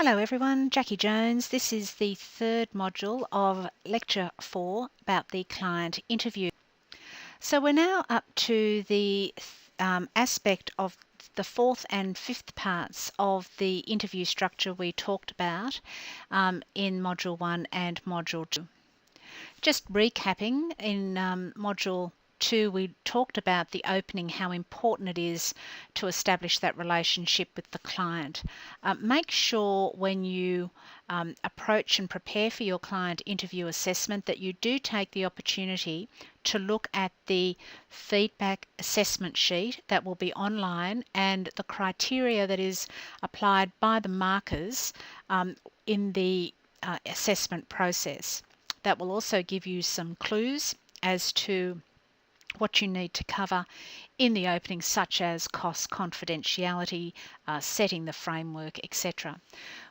Hello everyone, Jackie Jones. This is the third module of Lecture 4 about the client interview. So we're now up to the aspect of the fourth and fifth parts of the interview structure we talked about in Module 1 and Module 2. Just recapping, in Module 2 we talked about the opening, how important it is to establish that relationship with the client. Make sure when you approach and prepare for your client interview assessment that you do take the opportunity to look at the feedback assessment sheet that will be online and the criteria that is applied by the markers in the assessment process. That will also give you some clues as to what you need to cover in the opening, such as cost, confidentiality, setting the framework, etc.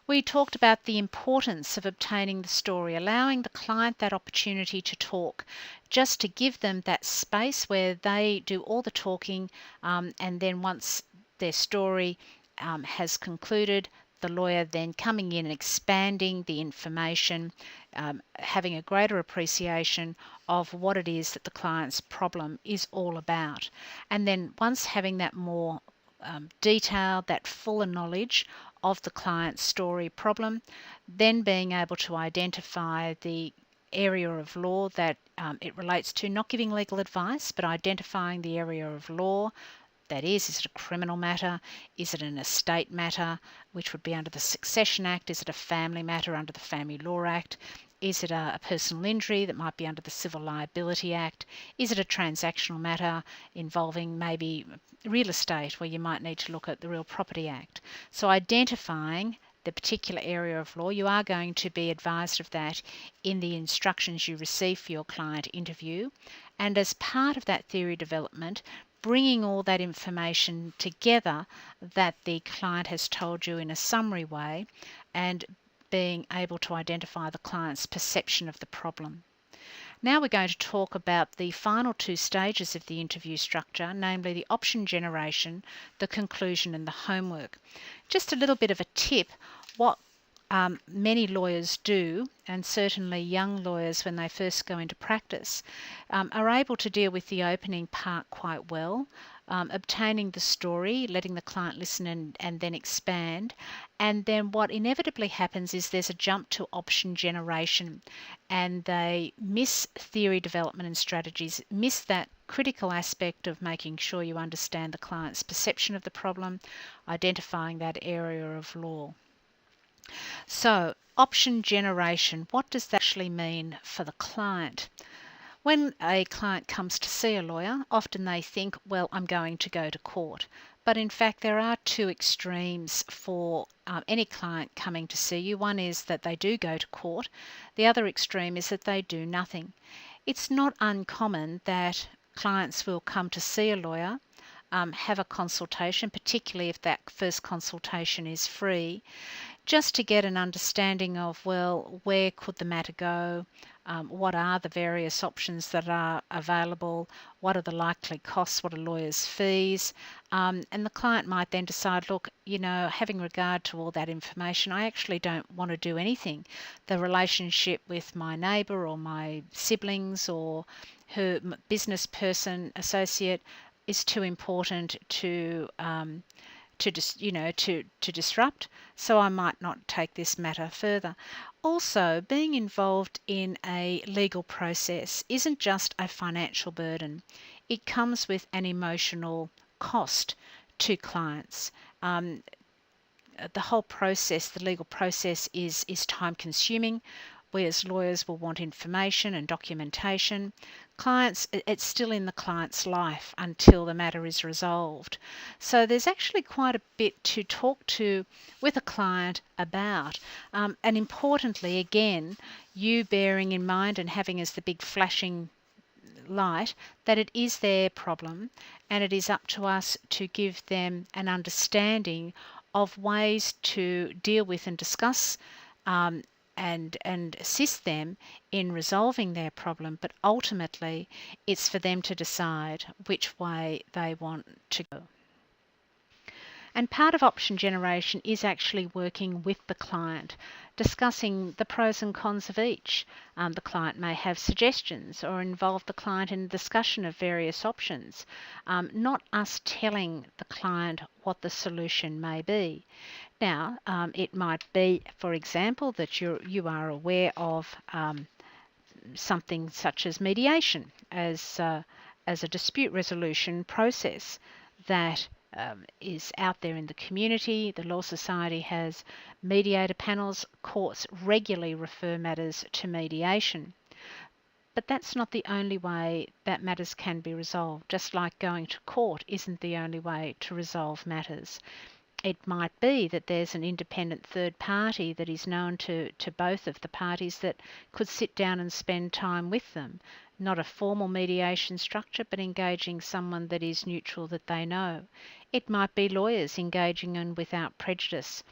We talked about the importance of obtaining the story, allowing the client that opportunity to talk, just to give them that space where they do all the talking, and then once their story has concluded, the lawyer then coming in and expanding the information, having a greater appreciation of what it is that the client's problem is all about. And then once having that more detailed, that fuller knowledge of the client's story problem, then being able to identify the area of law that it relates to, not giving legal advice, but identifying the area of law. That is it a criminal matter? Is it an estate matter, which would be under the Succession Act? Is it a family matter under the Family Law Act? Is it a personal injury that might be under the Civil Liability Act? Is it a transactional matter involving maybe real estate, where you might need to look at the Real Property Act? So identifying the particular area of law, you are going to be advised of that in the instructions you receive for your client interview. And as part of that theory development, bringing all that information together that the client has told you in a summary way, and being able to identify the client's perception of the problem. Now we're going to talk about the final two stages of the interview structure, namely the option generation, the conclusion, and the homework. Just a little bit of a tip, what many lawyers do, and certainly young lawyers when they first go into practice, are able to deal with the opening part quite well, obtaining the story, letting the client listen and then expand. And then what inevitably happens is there's a jump to option generation, and they miss theory development and strategies, miss that critical aspect of making sure you understand the client's perception of the problem, identifying that area of law. So, option generation, what does that actually mean for the client? When a client comes to see a lawyer, often they think, well, I'm going to go to court. But in fact, there are two extremes for any client coming to see you. One is that they do go to court. The other extreme is that they do nothing. It's not uncommon that clients will come to see a lawyer, have a consultation, particularly if that first consultation is free, just to get an understanding of, well, where could the matter go? What are the various options that are available? What are the likely costs? What are lawyers' fees? And the client might then decide, look, having regard to all that information, I actually don't want to do anything. The relationship with my neighbour or my siblings or her business person, associate, is too important to disrupt, so I might not take this matter further. Also, being involved in a legal process isn't just a financial burden. It comes with an emotional cost to clients. The whole process, the legal process, is time consuming. We as lawyers will want information and documentation. Clients, it's still in the client's life until the matter is resolved. So there's actually quite a bit to talk to with a client about. And importantly, again, you bearing in mind and having as the big flashing light that it is their problem, and it is up to us to give them an understanding of ways to deal with and discuss and assist them in resolving their problem, but ultimately it's for them to decide which way they want to go. And part of option generation is actually working with the client, discussing the pros and cons of each. The client may have suggestions or involve the client in a discussion of various options, not us telling the client what the solution may be. Now, it might be, for example, that you are aware of something such as mediation as a dispute resolution process that is out there in the community. The Law Society has mediator panels. Courts regularly refer matters to mediation. But that's not the only way that matters can be resolved, just like going to court isn't the only way to resolve matters. It might be that there's an independent third party that is known to both of the parties that could sit down and spend time with them. Not a formal mediation structure, but engaging someone that is neutral that they know. It might be lawyers engaging in without prejudice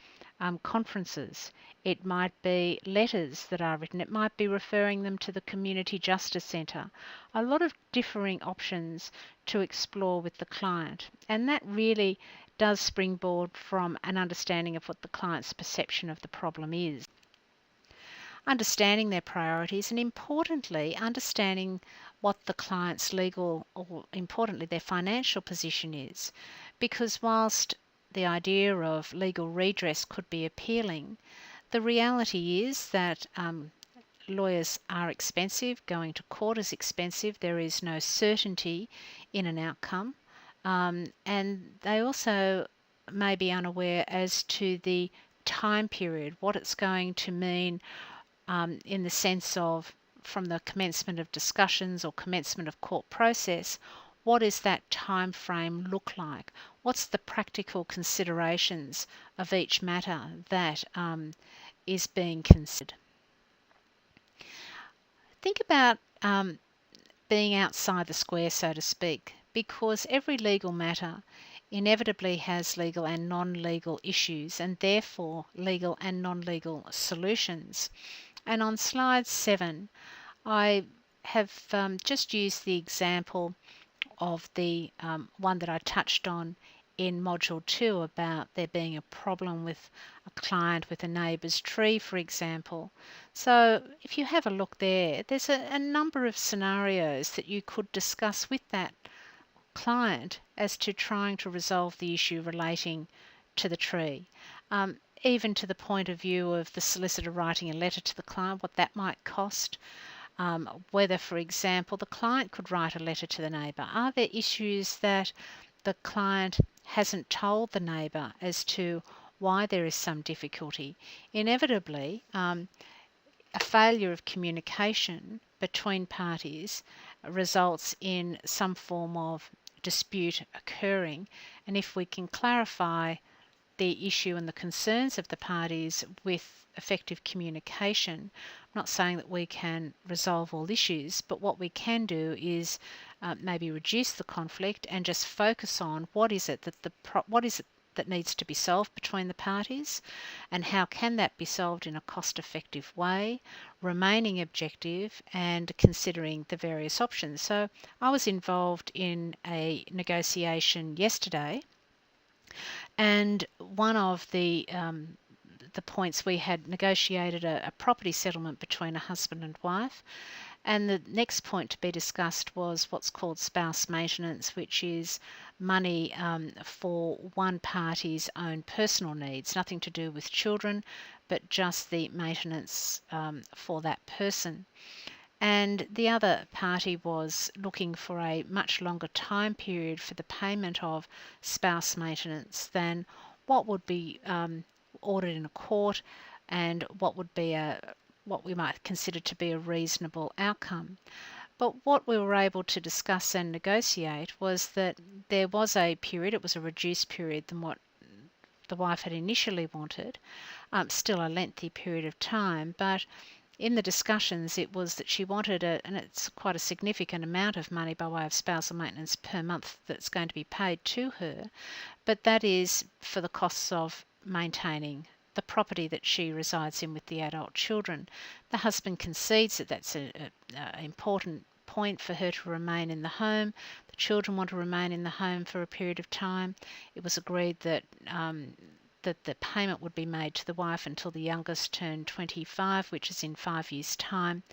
conferences. It might be letters that are written. It might be referring them to the Community Justice Centre. A lot of differing options to explore with the client. And that really does springboard from an understanding of what the client's perception of the problem is. Understanding their priorities and importantly, understanding what the client's legal or importantly their financial position is. Because whilst the idea of legal redress could be appealing, the reality is that lawyers are expensive, going to court is expensive, there is no certainty in an outcome. And they also may be unaware as to the time period, what it's going to mean in the sense of from the commencement of discussions or commencement of court process, what does that time frame look like? What's the practical considerations of each matter that is being considered? Think about being outside the square, so to speak, because every legal matter inevitably has legal and non-legal issues and therefore legal and non-legal solutions. And on slide 7, I have just used the example of the one that I touched on in Module 2 about there being a problem with a client with a neighbour's tree, for example. So if you have a look there, there's a number of scenarios that you could discuss with that client as to trying to resolve the issue relating to the tree. Even to the point of view of the solicitor writing a letter to the client, what that might cost. Whether, for example, the client could write a letter to the neighbour. Are there issues that the client hasn't told the neighbour as to why there is some difficulty? Inevitably, a failure of communication between parties results in some form of dispute occurring, and if we can clarify the issue and the concerns of the parties with effective communication, I'm not saying that we can resolve all issues, but what we can do is maybe reduce the conflict and just focus on what is it that needs to be solved between the parties and how can that be solved in a cost-effective way, remaining objective and considering the various options. So I was involved in a negotiation yesterday, and one of the points, we had negotiated a property settlement between a husband and wife, and the next point to be discussed was what's called spouse maintenance, which is money for one party's own personal needs, nothing to do with children, but just the maintenance for that person. And the other party was looking for a much longer time period for the payment of spouse maintenance than what would be ordered in a court and what would be what we might consider to be a reasonable outcome. But what we were able to discuss and negotiate was that there was a period, it was a reduced period than what the wife had initially wanted, still a lengthy period of time, but in the discussions it was that she wanted and it's quite a significant amount of money by way of spousal maintenance per month that's going to be paid to her, but that is for the costs of maintaining the property that she resides in with the adult children. The husband concedes that that's an important point for her to remain in the home. The children want to remain in the home for a period of time. It was agreed that that the payment would be made to the wife until the youngest turned 25, which is in 5 years' time.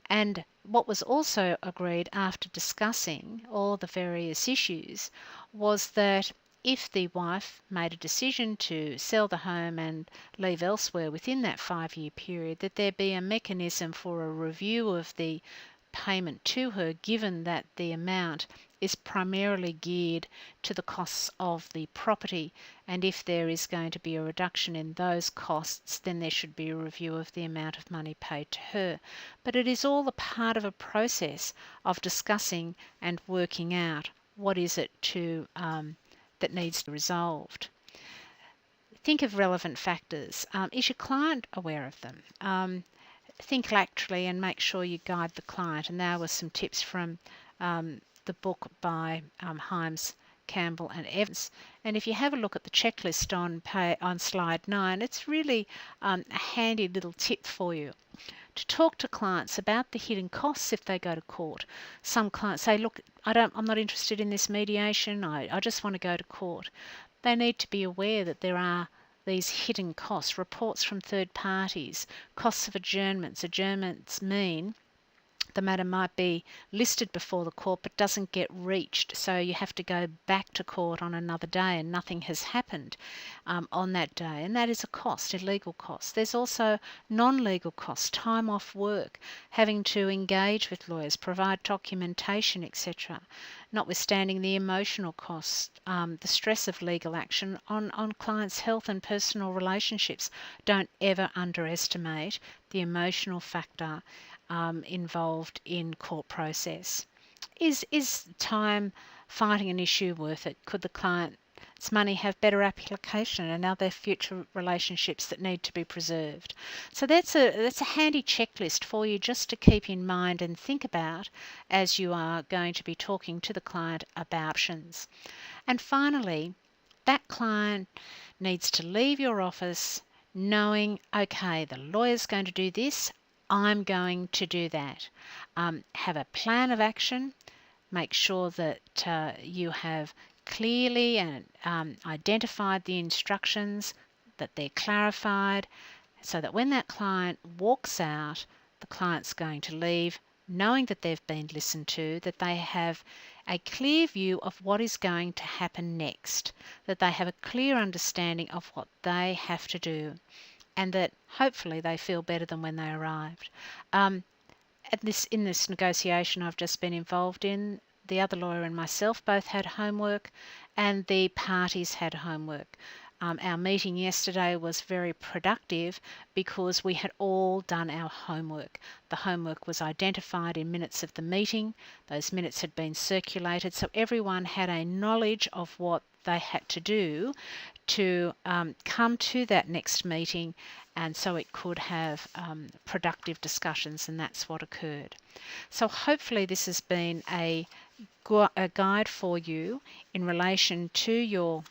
And what was also agreed after discussing all the various issues was that if the wife made a decision to sell the home and leave elsewhere within that 5-year period, that there be a mechanism for a review of the payment to her, given that the amount is primarily geared to the costs of the property, and if there is going to be a reduction in those costs, then there should be a review of the amount of money paid to her. But it is all a part of a process of discussing and working out what is it that needs to be resolved. Think of relevant factors. Is your client aware of them? Think laterally and make sure you guide the client. And there were some tips from the book by Himes, Campbell and Evans. And if you have a look at the checklist on slide 9, it's really a handy little tip for you to talk to clients about the hidden costs if they go to court. Some clients say, look, I'm not interested in this mediation, I just want to go to court. They need to be aware that there are these hidden costs, reports from third parties, costs of adjournments. Adjournments mean the matter might be listed before the court but doesn't get reached, so you have to go back to court on another day and nothing has happened on that day, and that is a cost, a legal cost. There's also non-legal costs, time off work, having to engage with lawyers, provide documentation, etc. Notwithstanding the emotional costs, the stress of legal action on clients' health and personal relationships. Don't ever underestimate the emotional factor involved in court process. Is time fighting an issue worth it? Could the client's money have better application, and are there future relationships that need to be preserved? So that's a handy checklist for you just to keep in mind and think about as you are going to be talking to the client about options. And finally, that client needs to leave your office knowing, okay, the lawyer's going to do this, I'm going to do that. Have a plan of action. Make sure that you have clearly and identified the instructions, that they're clarified, so that when that client walks out, the client's going to leave knowing that they've been listened to, that they have a clear view of what is going to happen next, that they have a clear understanding of what they have to do, and that hopefully they feel better than when they arrived. In this negotiation I've just been involved in, the other lawyer and myself both had homework, and the parties had homework. Our meeting yesterday was very productive because we had all done our homework. The homework was identified in minutes of the meeting. Those minutes had been circulated, so everyone had a knowledge of what they had to do to come to that next meeting, and so it could have productive discussions, and that's what occurred. So hopefully this has been a guide for you in relation to your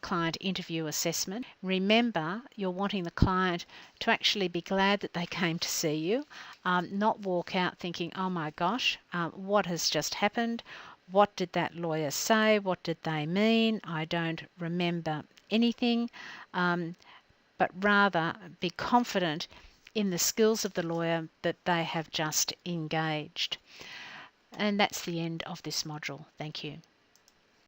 client interview assessment. Remember, you're wanting the client to actually be glad that they came to see you, not walk out thinking, oh my gosh, what has just happened? What did that lawyer say? What did they mean? I don't remember anything, but rather be confident in the skills of the lawyer that they have just engaged. And that's the end of this module. Thank you.